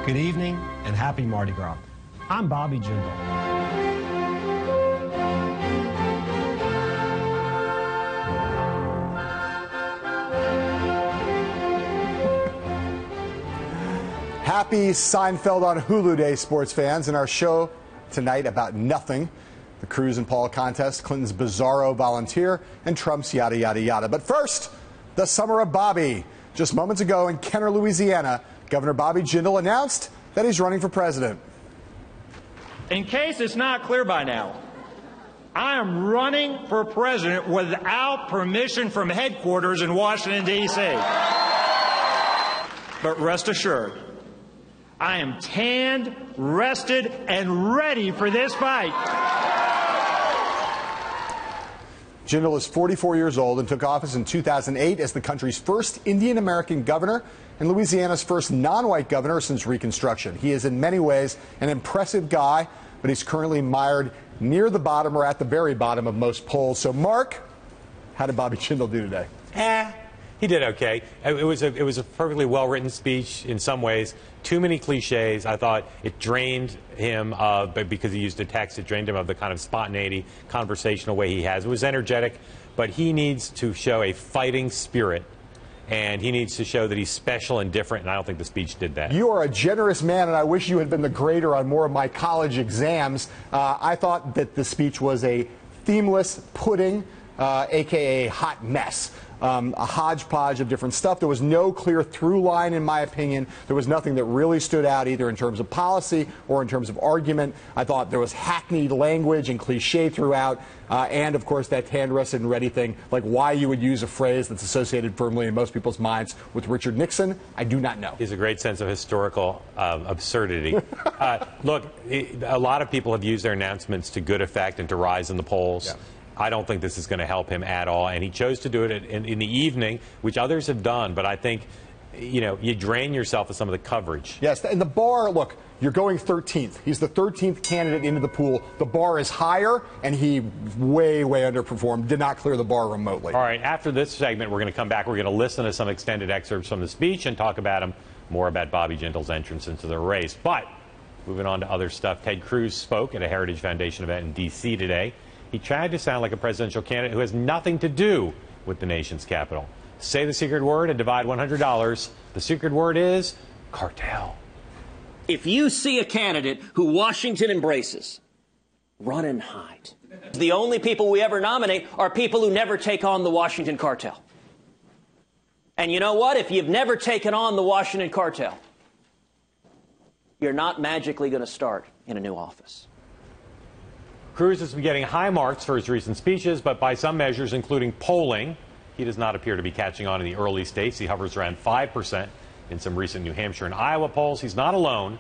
Good evening and happy Mardi Gras. I'm Bobby Jindal. Happy Seinfeld on Hulu Day, sports fans, and our show tonight about nothing. The Cruz and Paul contest, Clinton's bizarro volunteer, and Trump's yada, yada, yada. But first, the summer of Bobby. Just moments ago in Kenner, Louisiana, Governor Bobby Jindal announced that he's running for president. In case it's not clear by now, I am running for president without permission from headquarters in Washington, D.C. But rest assured, I am tanned, rested, and ready for this fight. Jindal is 44 years old and took office in 2008 as the country's first Indian-American governor and Louisiana's first non-white governor since Reconstruction. He is in many ways an impressive guy, but he's currently mired near the bottom or at the very bottom of most polls. So, Mark, how did Bobby Jindal do today? He did okay. It was a perfectly well-written speech in some ways. Too many cliches. I thought it drained him of, because he used a text, it drained him of the kind of spontaneity, conversational way he has. It was energetic, but he needs to show a fighting spirit, and he needs to show that he's special and different, and I don't think the speech did that. You are a generous man, and I wish you had been the grader on more of my college exams. I thought that the speech was a themeless pudding, a.k.a. hot mess. A hodgepodge of different stuff. There was no clear through line, in my opinion. There was nothing that really stood out either in terms of policy or in terms of argument. I thought there was hackneyed language and cliche throughout. And, of course, that tan, rested, and ready thing, like why you would use a phrase that's associated firmly in most people's minds with Richard Nixon, I do not know. He has a great sense of historical absurdity. Look, a lot of people have used their announcements to good effect and to rise in the polls. Yeah. I don't think this is going to help him at all, and he chose to do it in the evening, which others have done, but I think, you know, you drain yourself of some of the coverage. Yes, and the bar, look, you're going 13th. He's the 13th candidate into the pool. The bar is higher, and he way, way underperformed, did not clear the bar remotely. All right, after this segment, we're going to come back. We're going to listen to some extended excerpts from the speech and talk about more about Bobby Jindal's entrance into the race. But moving on to other stuff, Ted Cruz spoke at a Heritage Foundation event in D.C. today. He tried to sound like a presidential candidate who has nothing to do with the nation's capital. Say the secret word and divide $100. The secret word is cartel. If you see a candidate who Washington embraces, run and hide. The only people we ever nominate are people who never take on the Washington cartel. And you know what? If you've never taken on the Washington cartel, you're not magically going to start in a new office. Cruz has been getting high marks for his recent speeches, but by some measures, including polling, he does not appear to be catching on in the early states. He hovers around 5% in some recent New Hampshire and Iowa polls. He's not alone.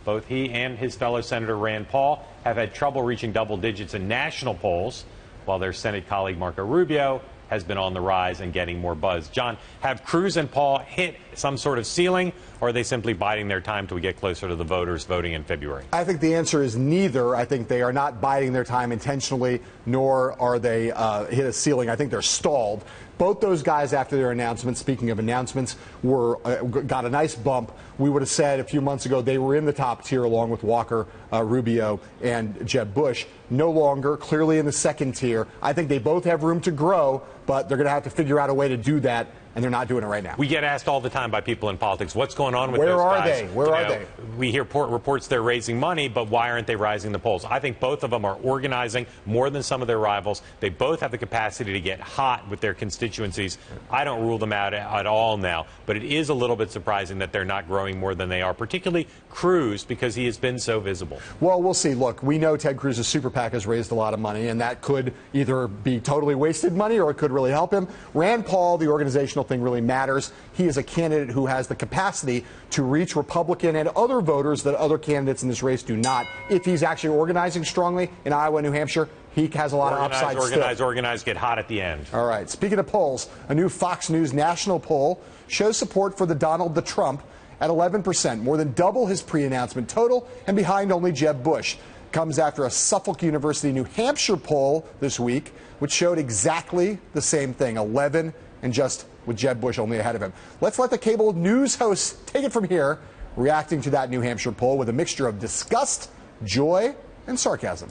Both he and his fellow Senator Rand Paul have had trouble reaching double digits in national polls, while their Senate colleague Marco Rubio has been on the rise and getting more buzz. John, have Cruz and Paul hit some sort of ceiling, or are they simply biding their time till we get closer to the voters voting in February? I think the answer is neither. I think they are not biding their time intentionally, nor are they hit a ceiling. I think they're stalled. Both those guys, after their announcements, speaking of announcements, got a nice bump. We would have said a few months ago they were in the top tier along with Walker, Rubio, and Jeb Bush. No longer, clearly in the second tier. I think they both have room to grow, but they're going to have to figure out a way to do that, and they're not doing it right now. We get asked all the time by people in politics, what's going on with those guys? Where are they? Where are they? We hear reports they're raising money, but why aren't they rising the polls? I think both of them are organizing more than some of their rivals. They both have the capacity to get hot with their constituencies. I don't rule them out at all now, but it is a little bit surprising that they're not growing more than they are, particularly Cruz, because he has been so visible. Well, we'll see. Look, we know Ted Cruz's super PAC has raised a lot of money, and that could either be totally wasted money or it could really help him. Rand Paul, the organizational thing really matters. He is a candidate who has the capacity to reach Republican and other voters that other candidates in this race do not. If he's actually organizing strongly in Iowa and New Hampshire, he has a lot of upside still. Organize, get hot at the end. All right. Speaking of polls, a new Fox News national poll shows support for the Donald the Trump at 11%, more than double his pre-announcement total and behind only Jeb Bush. Comes after a Suffolk University, New Hampshire poll this week, which showed exactly the same thing, 11 and just with Jeb Bush only ahead of him. Let's let the cable news host take it from here. reacting to that New Hampshire poll with a mixture of disgust, joy, and sarcasm.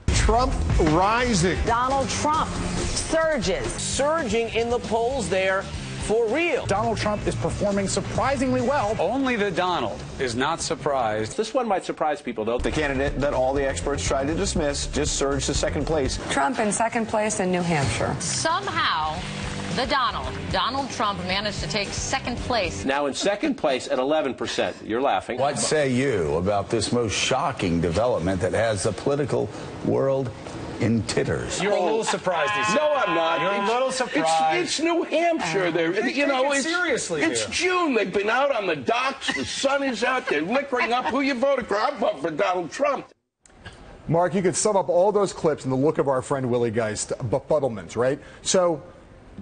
Trump rising. Donald Trump surges. Surging in the polls there for real. Donald Trump is performing surprisingly well. Only the Donald is not surprised. This one might surprise people, though. The candidate that all the experts tried to dismiss just surged to second place. Trump in second place in New Hampshire. Somehow, the Donald Trump managed to take second place. Now in second place at 11%. You're laughing. What say you about this most shocking development that has the political world in titters? You're a little surprised. No, I'm not. You're a little surprised. It's New Hampshire. It's seriously. It's June. They've been out on the docks. The sun is out. They're liquoring up. Who you voted for? I voted for Donald Trump. Mark, you could sum up all those clips in the look of our friend Willie Geist, befuddlement, right? So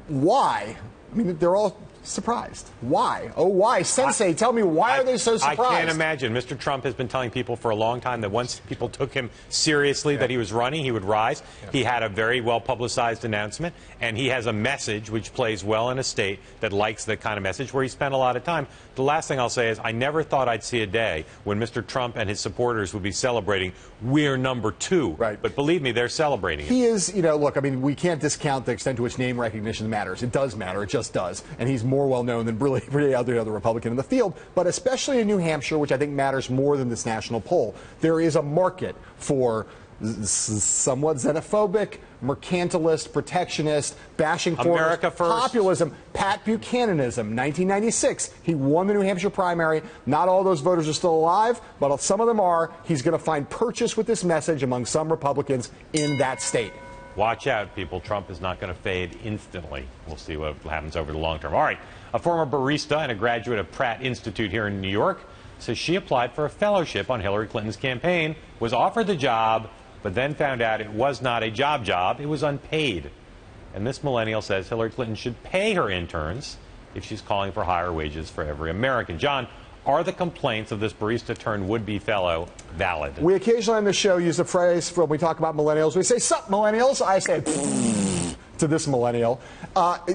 why? I mean, they're all surprised. Why? Oh, why? Sensei, tell me, why are they so surprised? I can't imagine. Mr. Trump has been telling people for a long time that once people took him seriously, that he was running, he would rise. He had a very well-publicized announcement, and he has a message which plays well in a state that likes that kind of message, where he spent a lot of time. The last thing I'll say is I never thought I'd see a day when Mr. Trump and his supporters would be celebrating, we're number 2. Right. But believe me, they're celebrating it. He is, look, I mean, we can't discount the extent to which name recognition matters. It does matter. It just does. And he's more well-known than really every other Republican in the field. But especially in New Hampshire, which I think matters more than this national poll, there is a market for somewhat xenophobic, mercantilist, protectionist, bashing foreigners, populism, Pat Buchananism, 1996. He won the New Hampshire primary. Not all those voters are still alive, but some of them are. He's going to find purchase with this message among some Republicans in that state. Watch out, people. Trump is not going to fade instantly. We'll see what happens over the long term. All right. A former barista and a graduate of Pratt Institute here in New York says she applied for a fellowship on Hillary Clinton's campaign, was offered the job, but then found out it was not a job. It was unpaid. And this millennial says Hillary Clinton should pay her interns if she's calling for higher wages for every American. John, are the complaints of this barista turned would-be fellow valid? We occasionally on the show use a phrase when we talk about millennials. We say, "Sup, millennials?" I say to this millennial.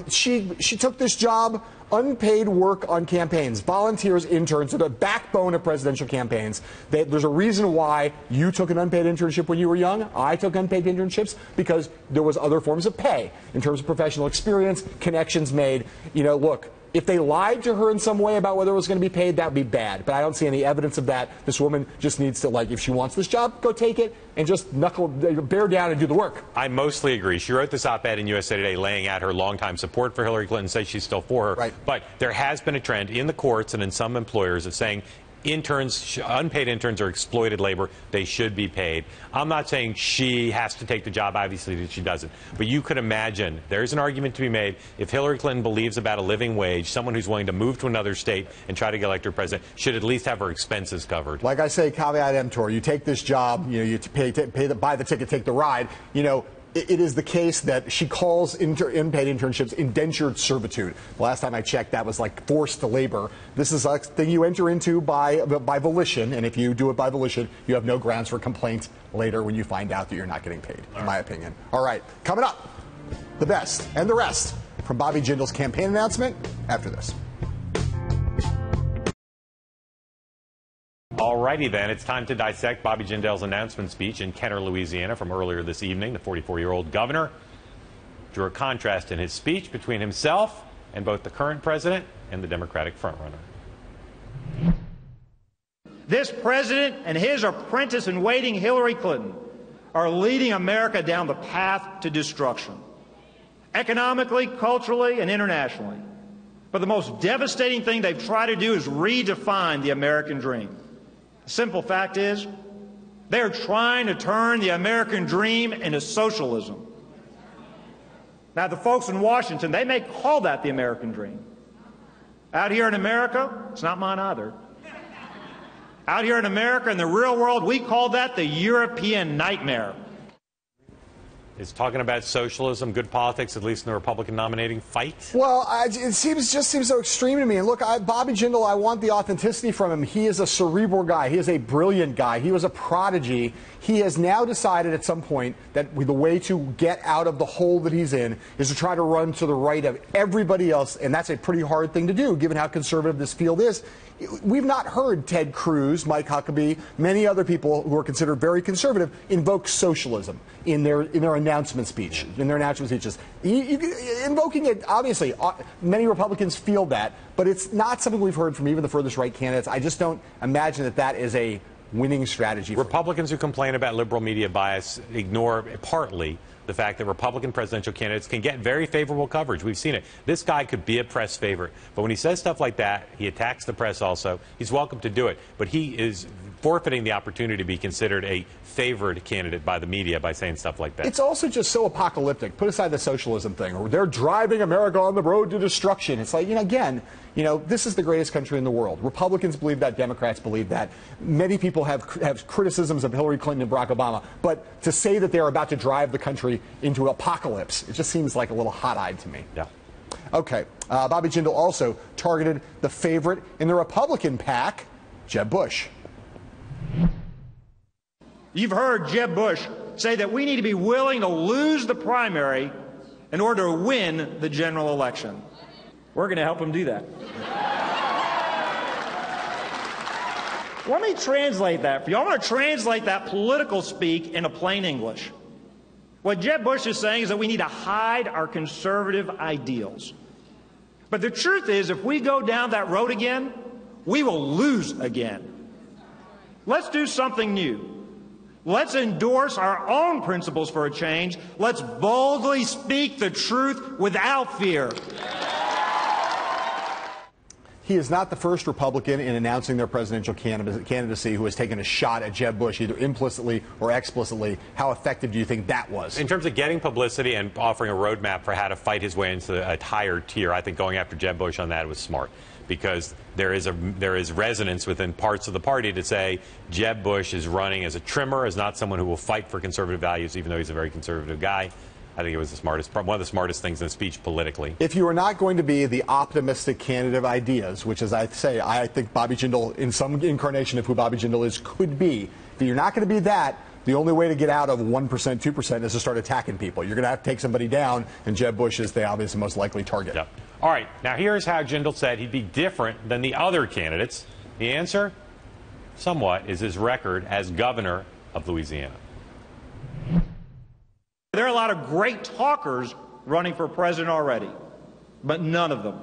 She took this job, unpaid work on campaigns, volunteers, interns, are the backbone of presidential campaigns. There's a reason why you took an unpaid internship when you were young. I took unpaid internships because there was other forms of pay in terms of professional experience, connections made. Look, if they lied to her in some way about whether it was going to be paid, that would be bad. But I don't see any evidence of that. This woman just needs to, if she wants this job, go take it and just bear down and do the work. I mostly agree. She wrote this op-ed in USA Today laying out her longtime support for Hillary Clinton, says she's still for her. Right. But there has been a trend in the courts and in some employers of saying unpaid interns are exploited labor. They should be paid. I'm not saying she has to take the job. Obviously, she doesn't. But you could imagine there's an argument to be made if Hillary Clinton believes about a living wage, someone who's willing to move to another state and try to get elected president should at least have her expenses covered. Like I say, caveat emptor. You take this job, you buy the ticket, take the ride. It is the case that she calls unpaid internships indentured servitude. The last time I checked, that was like forced labor. This is a thing you enter into by volition, and if you do it by volition, you have no grounds for complaint later when you find out that you're not getting paid, in my opinion. All right, coming up, the best and the rest from Bobby Jindal's campaign announcement after this. Alrighty then, it's time to dissect Bobby Jindal's announcement speech in Kenner, Louisiana from earlier this evening. The 44-year-old governor drew a contrast in his speech between himself and both the current president and the Democratic frontrunner. This president and his apprentice-in-waiting Hillary Clinton are leading America down the path to destruction, economically, culturally, and internationally. But the most devastating thing they've tried to do is redefine the American dream. The simple fact is, they're trying to turn the American dream into socialism. Now, the folks in Washington, they may call that the American dream. Out here in America, it's not mine either. Out here in America, in the real world, we call that the European nightmare. Is talking about socialism good politics, at least in the Republican nominating fight? Well, it just seems so extreme to me. And look, Bobby Jindal, I want the authenticity from him. He is a cerebral guy. He is a brilliant guy. He was a prodigy. He has now decided at some point that the way to get out of the hole that he's in is to try to run to the right of everybody else, and that's a pretty hard thing to do, given how conservative this field is. We've not heard Ted Cruz, Mike Huckabee, many other people who are considered very conservative invoke socialism in their announcement speech, in their announcement speeches. Invoking it, obviously, many Republicans feel that, but it's not something we've heard from even the furthest right candidates. I just don't imagine that is a winning strategy. Republicans who complain about liberal media bias ignore partly the fact that Republican presidential candidates can get very favorable coverage. We've seen it. This guy could be a press favorite, but when he says stuff like that, he attacks the press also. He's welcome to do it, but he is forfeiting the opportunity to be considered a favored candidate by the media by saying stuff like that. It's also just so apocalyptic. Put aside the socialism thing, or they're driving America on the road to destruction. It's like, again, this is the greatest country in the world. Republicans believe that. Democrats believe that. Many people have criticisms of Hillary Clinton and Barack Obama. But to say that they're about to drive the country into apocalypse, it just seems like a little hot-eyed to me. Yeah. Okay. Bobby Jindal also targeted the favorite in the Republican pack, Jeb Bush. You've heard Jeb Bush say that we need to be willing to lose the primary in order to win the general election. We're going to help him do that. Let me translate that for you. I want to translate that political speak into plain English. What Jeb Bush is saying is that we need to hide our conservative ideals. But the truth is, if we go down that road again, we will lose again. Let's do something new. Let's endorse our own principles for a change. Let's boldly speak the truth without fear. He is not the first Republican in announcing their presidential candidacy who has taken a shot at Jeb Bush, either implicitly or explicitly. How effective do you think that was? In terms of getting publicity and offering a roadmap for how to fight his way into a higher tier, I think going after Jeb Bush on that was smart, because there is resonance within parts of the party to say Jeb Bush is running as a trimmer, as not someone who will fight for conservative values, even though he's a very conservative guy. I think it was one of the smartest things in the speech politically. If you are not going to be the optimistic candidate of ideas, which, as I say, I think Bobby Jindal, in some incarnation of who Bobby Jindal is, could be, if you're not going to be that, the only way to get out of 1%, 2% is to start attacking people. You're going to have to take somebody down, and Jeb Bush is the obviously most likely target. Yep. All right, now here's how Jindal said he'd be different than the other candidates. The answer, somewhat, is his record as governor of Louisiana. There are a lot of great talkers running for president already, but none of them,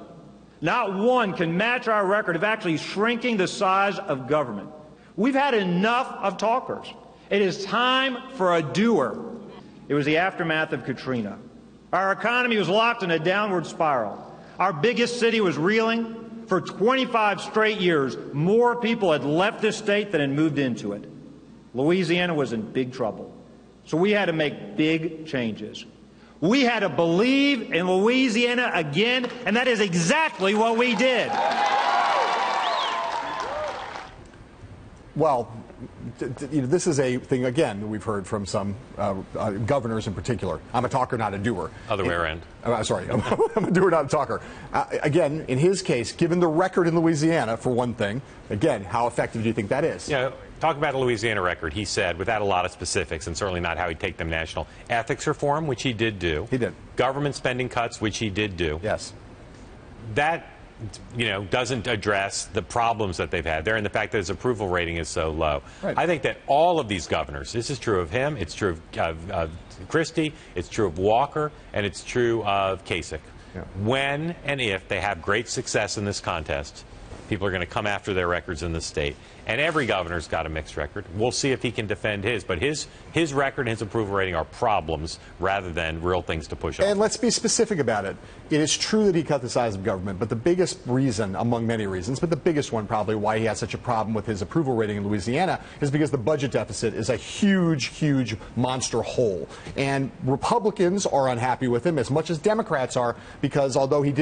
not one, can match our record of actually shrinking the size of government. We've had enough of talkers. It is time for a doer. It was the aftermath of Katrina. Our economy was locked in a downward spiral. Our biggest city was reeling. For 25 straight years, more people had left this state than had moved into it. Louisiana was in big trouble. So we had to make big changes. We had to believe in Louisiana again, and that is exactly what we did. Well, this is a thing, again, that we've heard from some governors in particular. I'm a talker, not a doer. Other way around. Sorry, I'm a doer, not a talker. Again, in his case, given the record in Louisiana, for one thing, again, how effective do you think that is? Talk about a Louisiana record, he said, without a lot of specifics, and certainly not how he'd take them national. Ethics reform, which he did do. He did. Government spending cuts, which he did do. Yes. That, doesn't address the problems that they've had there and the fact that his approval rating is so low. Right. I think that all of these governors, this is true of him, it's true of Christie, it's true of Walker, and it's true of Kasich. Yeah. When and if they have great success in this contest, people are going to come after their records in the state. And every governor's got a mixed record. We'll see if he can defend his. But his record and his approval rating are problems rather than real things to push on. And let's be specific about it. It is true that he cut the size of government, but the biggest reason, among many reasons, but the biggest one probably why he has such a problem with his approval rating in Louisiana is because the budget deficit is a huge, huge monster hole. And Republicans are unhappy with him as much as Democrats are, because although he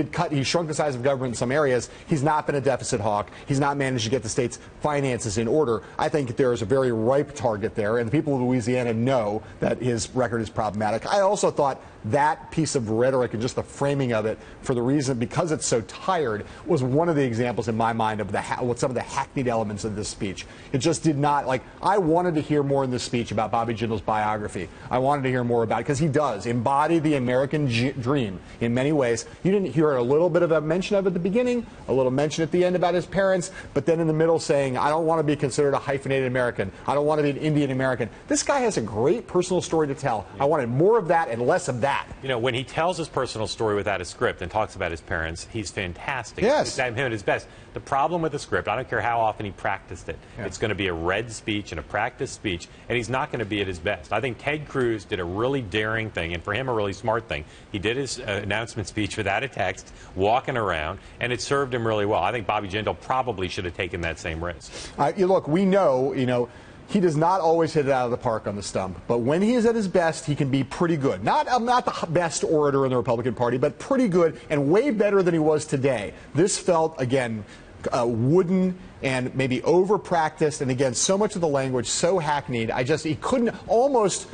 shrunk the size of government in some areas, he's not been a deficit hawk. He's not managed to get the state's finances finances in order, I think there is a very ripe target there, and the people of Louisiana know that his record is problematic. I also thought that piece of rhetoric and just the framing of it, for the reason because it's so tired, was one of the examples in my mind of some of the hackneyed elements of this speech. It just did not, like, I wanted to hear more in this speech about Bobby Jindal's biography. I wanted to hear more about it because he does embody the American dream in many ways. You didn't hear a little bit of a mention of it at the beginning, a little mention at the end about his parents, but then in the middle saying, I don't want to be considered a hyphenated American. I don't want to be an Indian American. This guy has a great personal story to tell. I wanted more of that and less of that. You know, when he tells his personal story without a script and talks about his parents, he's fantastic. Yes. He's him at his best. The problem with the script, I don't care how often he practiced it. Yeah. It's going to be a read speech and a practiced speech, and he's not going to be at his best. I think Ted Cruz did a really daring thing, and for him a really smart thing. He did his announcement speech without a text, walking around, and it served him really well. I think Bobby Jindal probably should have taken that same risk. Look, we know, he does not always hit it out of the park on the stump, but when he is at his best, he can be pretty good. Not the best orator in the Republican Party, but pretty good and way better than he was today. This felt, again, wooden and maybe over-practiced, and again, so much of the language so hackneyed. He couldn't almost.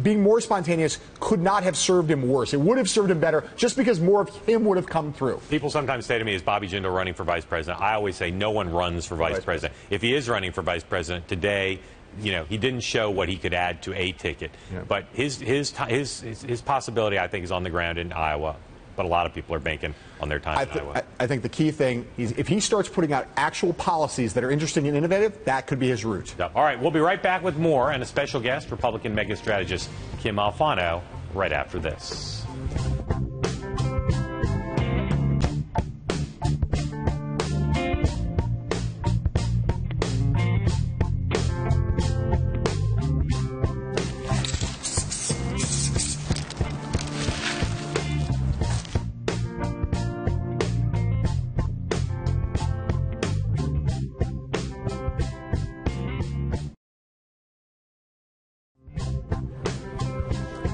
Being more spontaneous could not have served him worse. It would have served him better just because more of him would have come through. People sometimes say to me, is Bobby Jindal running for vice president? I always say no one runs for vice president. If he is running for vice president today, he didn't show what he could add to a ticket. Yeah. But his possibility, I think, is on the ground in Iowa. But a lot of people are banking on their time in Iowa. I think the key thing is if he starts putting out actual policies that are interesting and innovative, that could be his route. Yeah. All right, we'll be right back with more and a special guest, Republican mega strategist Kim Alfano, right after this.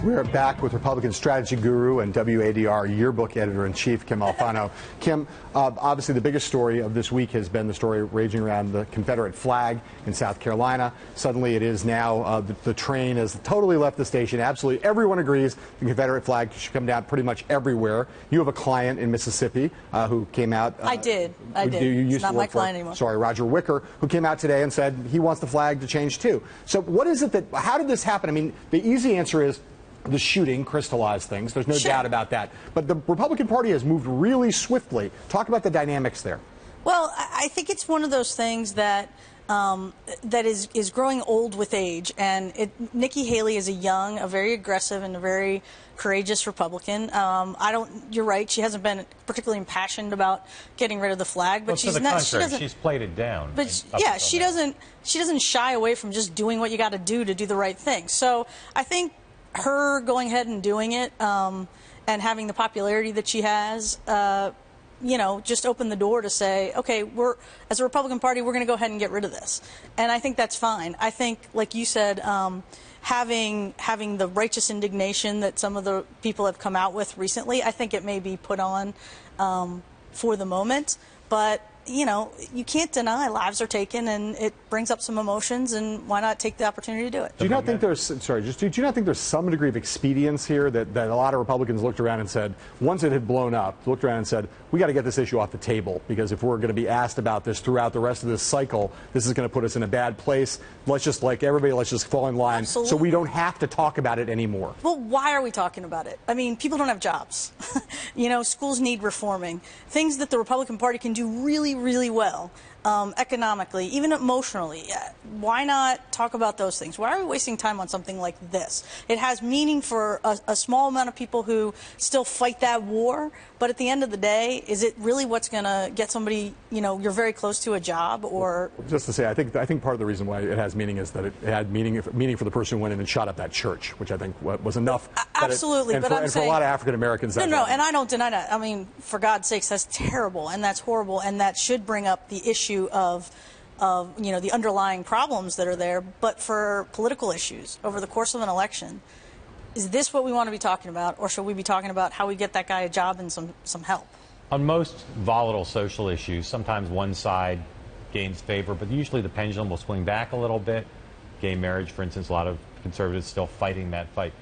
We are back with Republican strategy guru and WADR yearbook editor-in-chief, Kim Alfano. Kim, obviously the biggest story of this week has been the story raging around the Confederate flag in South Carolina. Suddenly it is now the train has totally left the station. Absolutely everyone agrees the Confederate flag should come down pretty much everywhere. You have a client in Mississippi who came out. I did. It's not my client anymore. Sorry, Roger Wicker, who came out today and said he wants the flag to change too. So what is it how did this happen? I mean, the easy answer is the shooting crystallized things. There's no doubt about that. But the Republican Party has moved really swiftly. Talk about the dynamics there. Well, I think it's one of those things that that is growing old with age. And Nikki Haley is a very aggressive and a very courageous Republican. You're right. She hasn't been particularly impassioned about getting rid of the flag, but she's not. She's played it down. But yeah, she doesn't shy away from just doing what you got to do the right thing. So I think her going ahead and doing it and having the popularity that she has, just opened the door to say, okay, as a Republican Party, we're going to go ahead and get rid of this. And I think that's fine. I think, like you said, having the righteous indignation that some of the people have come out with recently, I think it may be put on for the moment. But you can't deny lives are taken, and it brings up some emotions, and why not take the opportunity to do it? Do you not think there's some degree of expedience here that a lot of Republicans looked around and said, once it had blown up, looked around and said, we got to get this issue off the table, because if we're going to be asked about this throughout the rest of this cycle, this is going to put us in a bad place. Let's just, like everybody, let's just fall in line. Absolutely. So we don't have to talk about it anymore. Well, why are we talking about it? I mean, people don't have jobs. Schools need reforming. Things that the Republican Party can do really, really well. Economically, even emotionally. Why not talk about those things? Why are we wasting time on something like this? It has meaning for a small amount of people who still fight that war, but at the end of the day, is it really what's going to get somebody, you're very close to a job? Or just to say, I think part of the reason why it has meaning is that it had meaning for the person who went in and shot up that church, which I think was enough. Absolutely, and for a lot of African Americans. No, and I don't deny that. I mean, for God's sakes, that's terrible and that's horrible, and that should bring up the issue of the underlying problems that are there. But for political issues over the course of an election, is this what we want to be talking about, or should we be talking about how we get that guy a job and some help? On most volatile social issues, sometimes one side gains favor, but usually the pendulum will swing back a little bit. Gay marriage, for instance, a lot of conservatives still fighting that fight.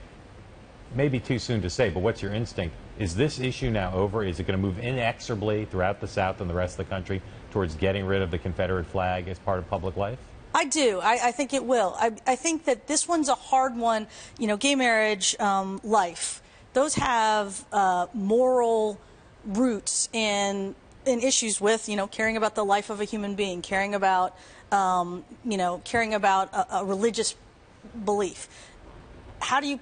Maybe too soon to say, but what's your instinct? Is this issue now over? Is it going to move inexorably throughout the South and the rest of the country towards getting rid of the Confederate flag as part of public life? I do. I think it will. I think that this one's a hard one. You know, gay marriage, life, those have moral roots in issues with, you know, caring about the life of a human being, caring about, caring about a religious belief.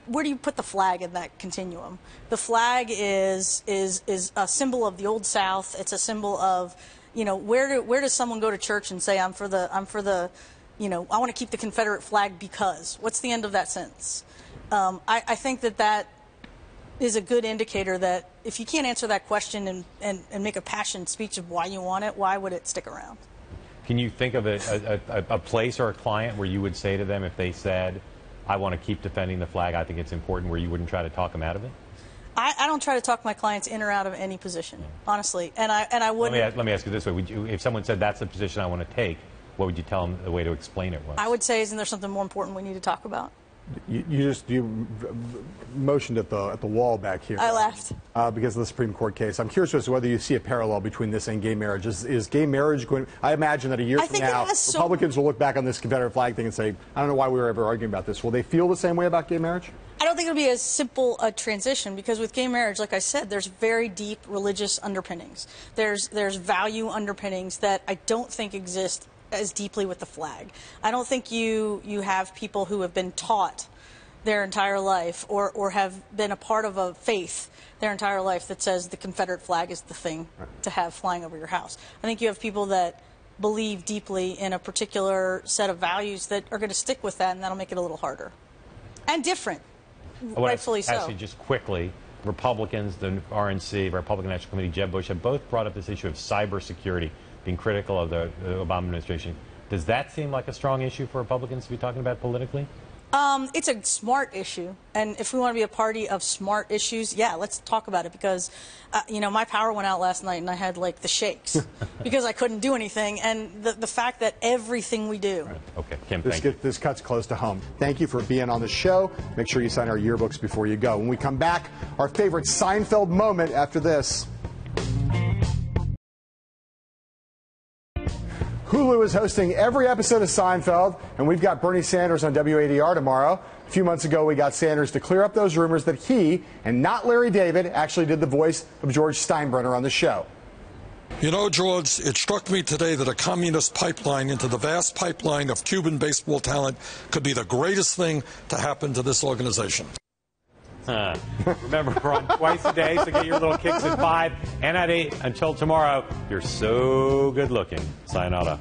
Where do you put the flag in that continuum? The flag is a symbol of the Old South. It's a symbol of, you know, where does someone go to church and say, I'm for the, you know, I want to keep the Confederate flag because? What's the end of that sentence? I think that is a good indicator that if you can't answer that question and make a passionate speech of why you want it, why would it stick around? Can you think of a place or a client where you would say to them if they said, I want to keep defending the flag, I think it's important, where you wouldn't try to talk them out of it? I don't try to talk my clients in or out of any position, honestly, and I wouldn't. Let me ask you this way: if someone said that's the position I want to take, what would you tell them the way to explain it was? I would say, isn't there something more important we need to talk about? You motioned at the wall back here. I laughed. Because of the Supreme Court case. I'm curious as to whether you see a parallel between this and gay marriage. Is gay marriage going? I imagine that a year from now, Republicans will look back on this Confederate flag thing and say, I don't know why we were ever arguing about this. Will they feel the same way about gay marriage? I don't think it'll be as simple a transition because with gay marriage, like I said, there's very deep religious underpinnings. There's value underpinnings that I don't think exist as deeply with the flag. I don't think you have people who have been taught their entire life or have been a part of a faith their entire life that says the Confederate flag is the thing to have flying over your house. I think you have people that believe deeply in a particular set of values that are going to stick with that, and that'll make it a little harder. And different, rightfully so. Actually, just quickly, Republicans, the RNC, Republican National Committee, Jeb Bush, have both brought up this issue of cybersecurity, being critical of the Obama administration. Does that seem like a strong issue for Republicans to be talking about politically? It's a smart issue, and if we want to be a party of smart issues, yeah, let's talk about it because, you know, my power went out last night and I had like the shakes because I couldn't do anything, and the fact that everything we do. Right. Okay, Kim, thank you. This cuts close to home. Thank you for being on the show. Make sure you sign our yearbooks before you go. When we come back, our favorite Seinfeld moment after this. Hulu is hosting every episode of Seinfeld, and we've got Bernie Sanders on WADR tomorrow. A few months ago, we got Sanders to clear up those rumors that he, and not Larry David, actually did the voice of George Steinbrenner on the show. You know, George, it struck me today that a communist pipeline into the vast pipeline of Cuban baseball talent could be the greatest thing to happen to this organization. Remember, we're on twice a day, so get your little kicks at 5 and at 8. Until tomorrow, you're so good looking. Sayonara.